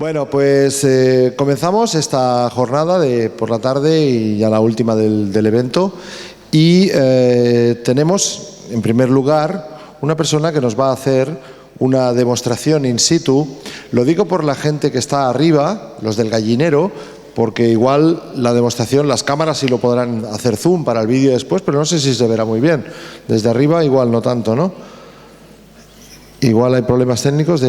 Bueno, pues comenzamos esta jornada por la tarde y ya la última del evento y tenemos, en primer lugar, una persona que nos va a hacer una demostración in situ. Lo digo por la gente que está arriba, los del gallinero, porque igual la demostración, las cámaras sí lo podrán hacer zoom para el vídeo después, pero no sé si se verá muy bien. Desde arriba igual no tanto, ¿no? Igual hay problemas técnicos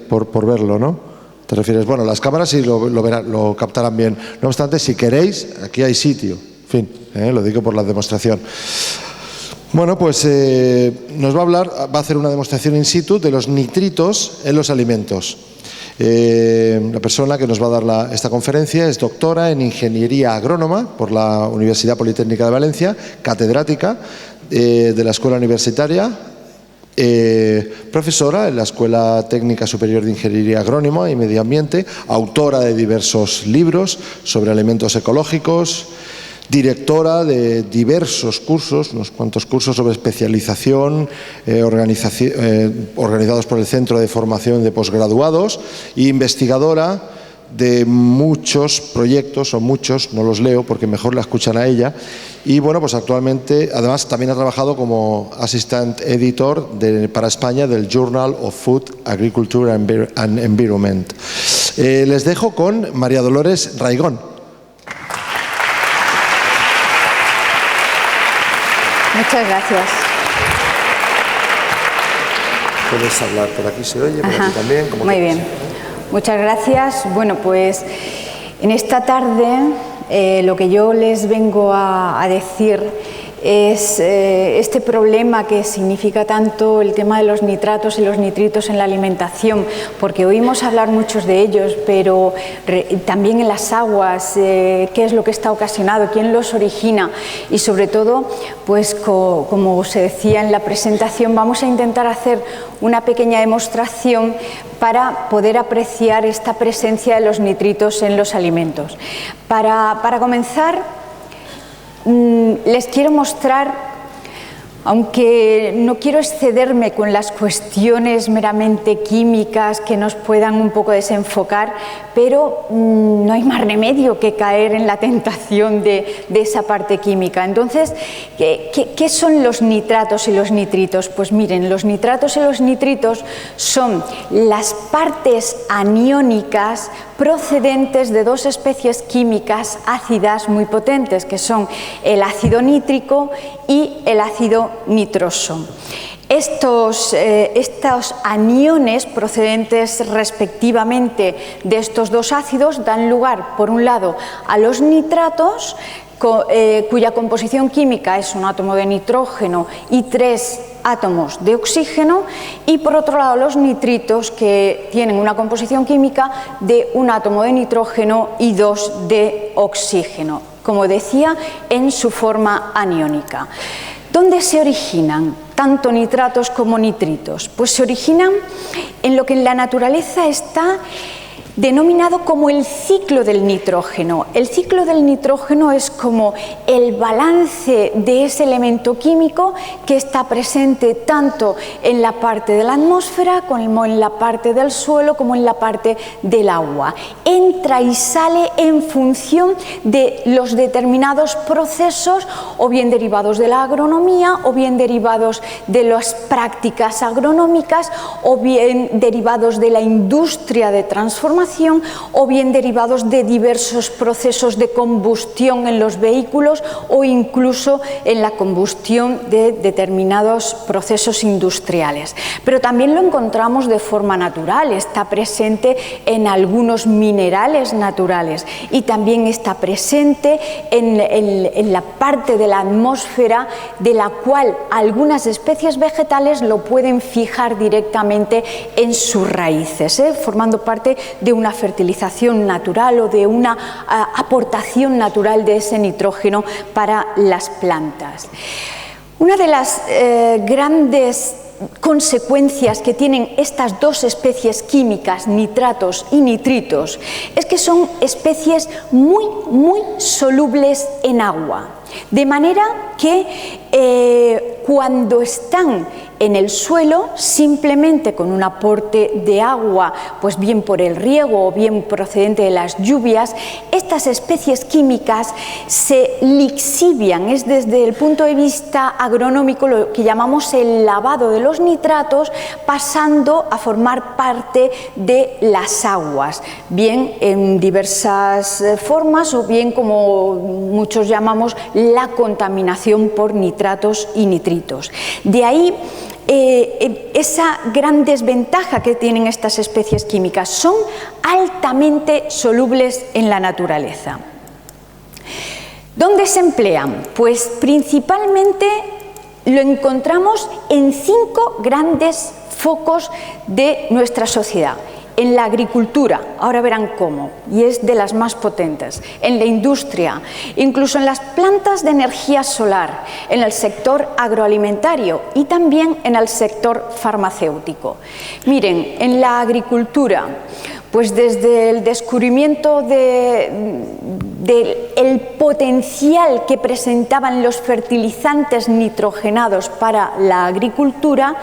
por verlo, ¿no? ¿Te refieres? Bueno, las cámaras sí lo captarán bien. No obstante, si queréis, aquí hay sitio. En fin, lo digo por la demostración. Bueno, pues nos va a hacer una demostración in situ de los nitritos en los alimentos. La persona que nos va a dar esta conferencia es doctora en Ingeniería Agrónoma por la Universidad Politécnica de Valencia, catedrática de la Escuela Universitaria, profesora en la Escuela Técnica Superior de Ingeniería Agrónoma y Medio Ambiente, autora de diversos libros sobre alimentos ecológicos, directora de diversos cursos, unos cuantos cursos sobre especialización organizados por el Centro de Formación de Posgraduados e investigadora de muchos proyectos, o muchos, no los leo porque mejor la escuchan a ella. Y bueno, pues actualmente, además, también ha trabajado como assistant editor para España del Journal of Food, Agriculture and Environment. Les dejo con María Dolores Raigón. Muchas gracias. Puedes hablar por aquí, se oye, por aquí también. Muy bien. Muchas gracias. Bueno, pues en esta tarde lo que yo les vengo a decir es este problema que significa tanto el tema de los nitratos y los nitritos en la alimentación, porque oímos hablar muchos de ellos, pero también en las aguas, qué es lo que está ocasionado, quién los origina y sobre todo, pues como se decía en la presentación, vamos a intentar hacer una pequeña demostración para poder apreciar esta presencia de los nitritos en los alimentos. Para comenzar, les quiero mostrar, aunque no quiero excederme con las cuestiones meramente químicas que nos puedan un poco desenfocar, pero no hay más remedio que caer en la tentación de esa parte química. Entonces, ¿qué son los nitratos y los nitritos? Pues miren, los nitratos y los nitritos son las partes aniónicas procedentes de dos especies químicas ácidas muy potentes, que son el ácido nítrico y el ácido nitroso. Estos aniones procedentes respectivamente de estos dos ácidos dan lugar, por un lado, a los nitratos, cuya composición química es un átomo de nitrógeno y 3 átomos de oxígeno, y por otro lado los nitritos, que tienen una composición química de un átomo de nitrógeno y 2 de oxígeno, como decía, en su forma aniónica. ¿Dónde se originan tanto nitratos como nitritos? Pues se originan en lo que en la naturaleza está denominado como el ciclo del nitrógeno. El ciclo del nitrógeno es como el balance de ese elemento químico que está presente tanto en la parte de la atmósfera como en la parte del suelo como en la parte del agua. Entra y sale en función de los determinados procesos, o bien derivados de la agronomía, o bien derivados de las prácticas agronómicas, o bien derivados de la industria de transformación, o bien derivados de diversos procesos de combustión en los vehículos o incluso en la combustión de determinados procesos industriales. Pero también lo encontramos de forma natural, está presente en algunos minerales naturales y también está presente en la parte de la atmósfera de la cual algunas especies vegetales lo pueden fijar directamente en sus raíces, formando parte de una fertilización natural o de una aportación natural de ese nitrógeno para las plantas. Una de las grandes consecuencias que tienen estas dos especies químicas, nitratos y nitritos, es que son especies muy solubles en agua. De manera que cuando están en el suelo, simplemente con un aporte de agua, pues bien por el riego o bien procedente de las lluvias, estas especies químicas se lixivian, es desde el punto de vista agronómico lo que llamamos el lavado de los nitratos, pasando a formar parte de las aguas, bien en diversas formas o bien como muchos llamamos la contaminación por nitratos y nitritos. De ahí esa gran desventaja que tienen estas especies químicas, son altamente solubles en la naturaleza. ¿Dónde se emplean? Pues principalmente lo encontramos en 5 grandes focos de nuestra sociedad. En la agricultura, ahora verán cómo, y es de las más potentes, en la industria, incluso en las plantas de energía solar, en el sector agroalimentario y también en el sector farmacéutico. Miren, en la agricultura, pues desde el descubrimiento del potencial que presentaban los fertilizantes nitrogenados para la agricultura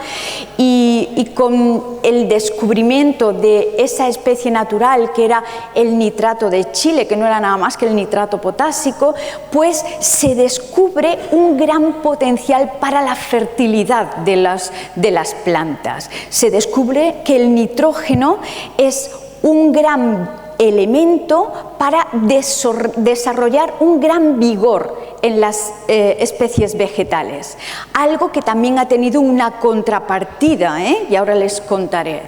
y con el descubrimiento de esa especie natural que era el nitrato de Chile, que no era nada más que el nitrato potásico, pues se descubre un gran potencial para la fertilidad de las plantas. Se descubre que el nitrógeno es un gran elemento para desarrollar un gran vigor en las especies vegetales, algo que también ha tenido una contrapartida, y ahora les contaré.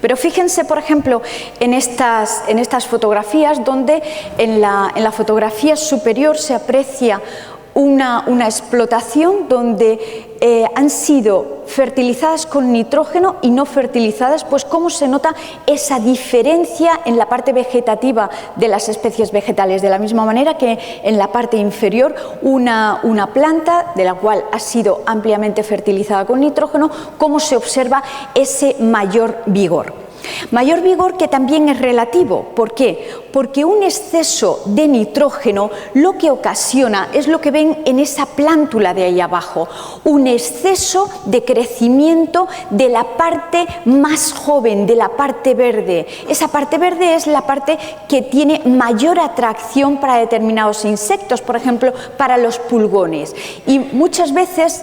Pero fíjense, por ejemplo, en estas fotografías, donde en la fotografía superior se aprecia una explotación donde han sido fertilizadas con nitrógeno y no fertilizadas, pues cómo se nota esa diferencia en la parte vegetativa de las especies vegetales, de la misma manera que en la parte inferior una planta de la cual ha sido ampliamente fertilizada con nitrógeno, cómo se observa ese mayor vigor. Mayor vigor que también es relativo. ¿Por qué? Porque un exceso de nitrógeno lo que ocasiona es lo que ven en esa plántula de ahí abajo, un exceso de crecimiento de la parte más joven, de la parte verde. Esa parte verde es la parte que tiene mayor atracción para determinados insectos, por ejemplo, para los pulgones. Y muchas veces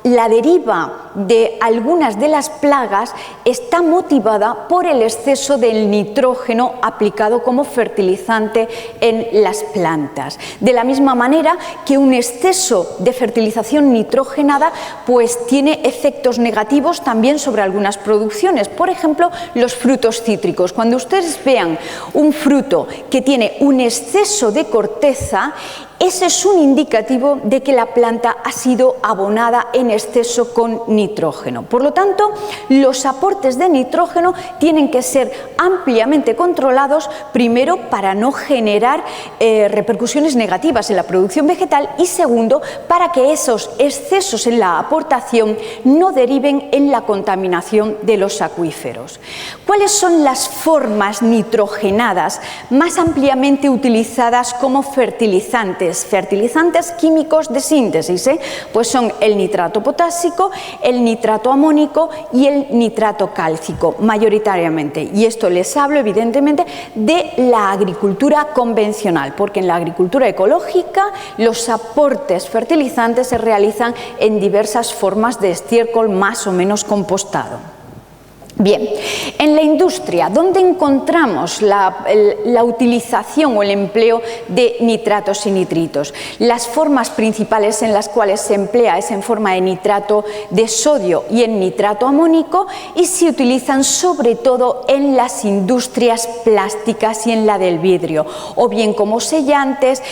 la deriva de algunas de las plagas está motivada por el exceso del nitrógeno aplicado como fertilizante en las plantas. De la misma manera que un exceso de fertilización nitrogenada pues tiene efectos negativos también sobre algunas producciones. Por ejemplo, los frutos cítricos. Cuando ustedes vean un fruto que tiene un exceso de corteza, ese es un indicativo de que la planta ha sido abonada en exceso con nitrógeno. Por lo tanto, los aportes de nitrógeno tienen que ser ampliamente controlados, primero para no generar repercusiones negativas en la producción vegetal y segundo para que esos excesos en la aportación no deriven en la contaminación de los acuíferos. ¿Cuáles son las formas nitrogenadas más ampliamente utilizadas como fertilizantes químicos de síntesis? Pues son el nitrato potásico, el nitrato amónico y el nitrato cálcico, mayoritariamente. Y esto les hablo, evidentemente, de la agricultura convencional, porque en la agricultura ecológica los aportes fertilizantes se realizan en diversas formas de estiércol más o menos compostado. Bien, en la industria, ¿dónde encontramos la utilización o el empleo de nitratos y nitritos? Las formas principales en las cuales se emplea es en forma de nitrato de sodio y en nitrato amónico, y se utilizan sobre todo en las industrias plásticas y en la del vidrio, o bien como sellantes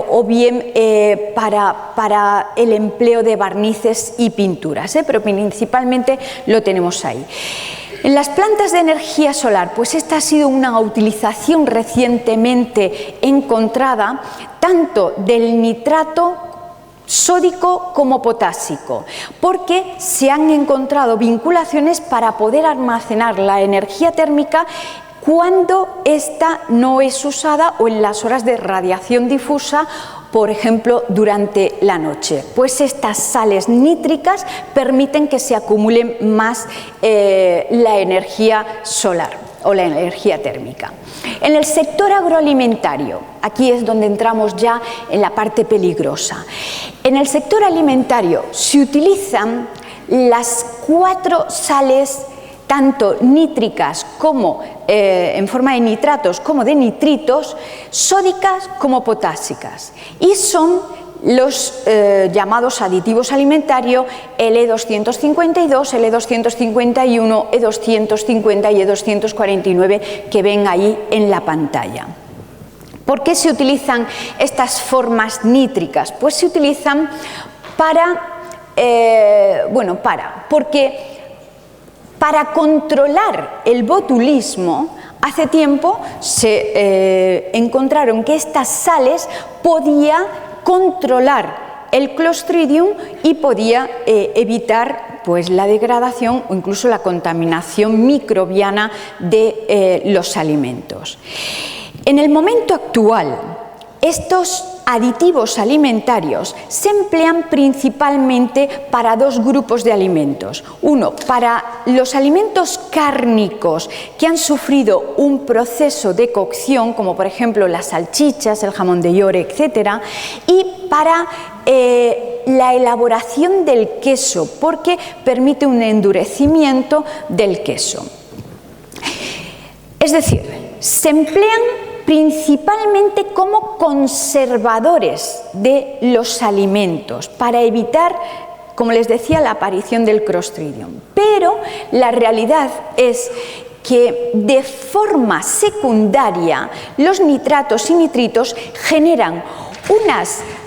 o bien para el empleo de barnices y pinturas, pero principalmente lo tenemos ahí. En las plantas de energía solar, pues esta ha sido una utilización recientemente encontrada tanto del nitrato sódico como potásico, porque se han encontrado vinculaciones para poder almacenar la energía térmica cuando ésta no es usada o en las horas de radiación difusa por ejemplo, durante la noche, pues estas sales nítricas permiten que se acumule más la energía solar o la energía térmica. En el sector agroalimentario, aquí es donde entramos ya en la parte peligrosa. En el sector alimentario se utilizan las 4 sales, tanto nítricas como en forma de nitratos como de nitritos, sódicas como potásicas, y son los llamados aditivos alimentarios L252, L251, E250 y E249 que ven ahí en la pantalla. ¿Por qué se utilizan estas formas nítricas? Pues se utilizan porque para controlar el botulismo, hace tiempo se encontraron que estas sales podían controlar el Clostridium y podía evitar pues, la degradación o incluso la contaminación microbiana de los alimentos. En el momento actual, estos aditivos alimentarios se emplean principalmente para 2 grupos de alimentos. Uno, para los alimentos cárnicos que han sufrido un proceso de cocción, como por ejemplo las salchichas, el jamón de York, etc. Y para la elaboración del queso, porque permite un endurecimiento del queso. Es decir, se emplean principalmente como conservadores de los alimentos para evitar, como les decía, la aparición del Clostridium. Pero la realidad es que de forma secundaria los nitratos y nitritos generan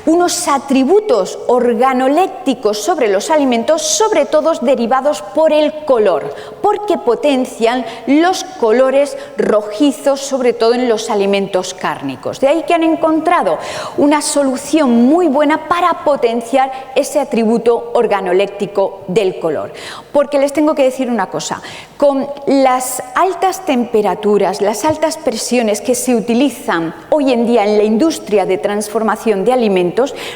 unos atributos organolépticos sobre los alimentos, sobre todo derivados por el color, porque potencian los colores rojizos, sobre todo en los alimentos cárnicos. De ahí que han encontrado una solución muy buena para potenciar ese atributo organoléptico del color. Porque les tengo que decir una cosa, con las altas temperaturas, las altas presiones que se utilizan hoy en día en la industria de transformación de alimentos,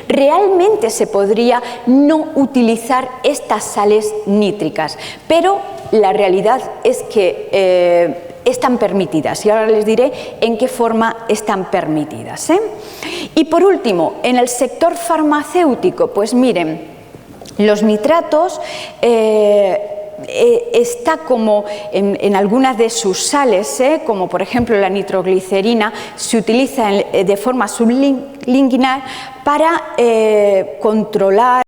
realmente se podría no utilizar estas sales nítricas, pero la realidad es que están permitidas y ahora les diré en qué forma están permitidas. Y por último, en el sector farmacéutico, pues miren, los nitratos está como en algunas de sus sales, como por ejemplo la nitroglicerina, se utiliza de forma sublingual para controlar